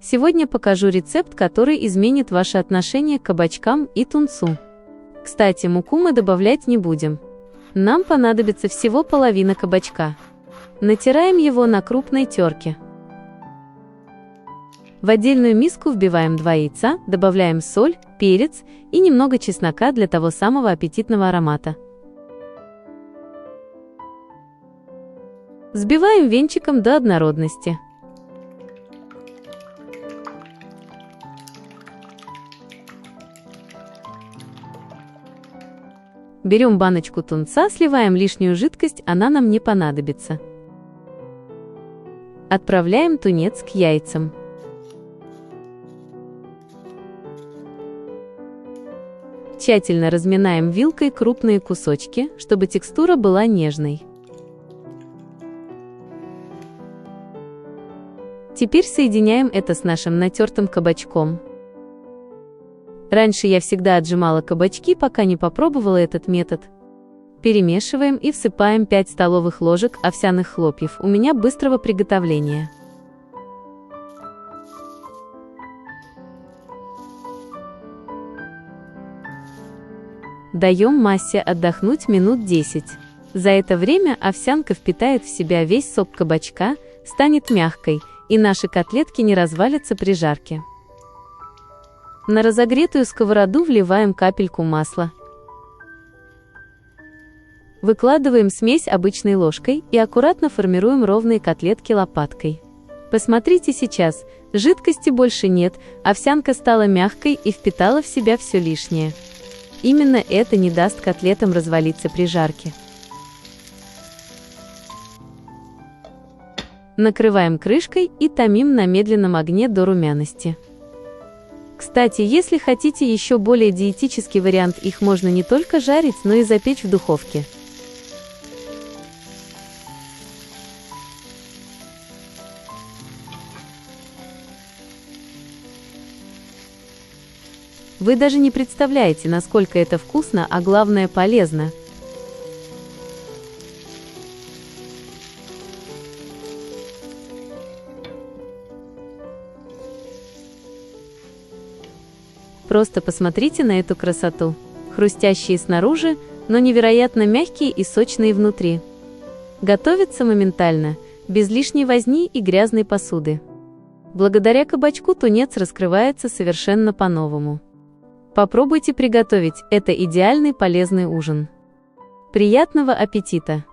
Сегодня покажу рецепт, который изменит ваше отношение к кабачкам и тунцу. Кстати, муку мы добавлять не будем. Нам понадобится всего половина кабачка. Натираем его на крупной терке. В отдельную миску вбиваем 2 яйца, добавляем соль, перец и немного чеснока для того самого аппетитного аромата. Взбиваем венчиком до однородности. Берем баночку тунца, сливаем лишнюю жидкость, она нам не понадобится. Отправляем тунец к яйцам. Тщательно разминаем вилкой крупные кусочки, чтобы текстура была нежной. Теперь соединяем это с нашим натертым кабачком. Раньше я всегда отжимала кабачки, пока не попробовала этот метод. Перемешиваем и всыпаем 5 столовых ложек овсяных хлопьев, у меня быстрого приготовления. Даем массе отдохнуть минут 10. За это время овсянка впитает в себя весь сок кабачка, станет мягкой, и наши котлетки не развалятся при жарке. На разогретую сковороду вливаем капельку масла. Выкладываем смесь обычной ложкой и аккуратно формируем ровные котлетки лопаткой. Посмотрите сейчас, жидкости больше нет, овсянка стала мягкой и впитала в себя все лишнее. Именно это не даст котлетам развалиться при жарке. Накрываем крышкой и томим на медленном огне до румяности. Кстати, если хотите еще более диетический вариант, их можно не только жарить, но и запечь в духовке. Вы даже не представляете, насколько это вкусно, а главное полезно. Просто посмотрите на эту красоту. Хрустящие снаружи, но невероятно мягкие и сочные внутри. Готовится моментально, без лишней возни и грязной посуды. Благодаря кабачку тунец раскрывается совершенно по-новому. Попробуйте приготовить, это идеальный полезный ужин. Приятного аппетита!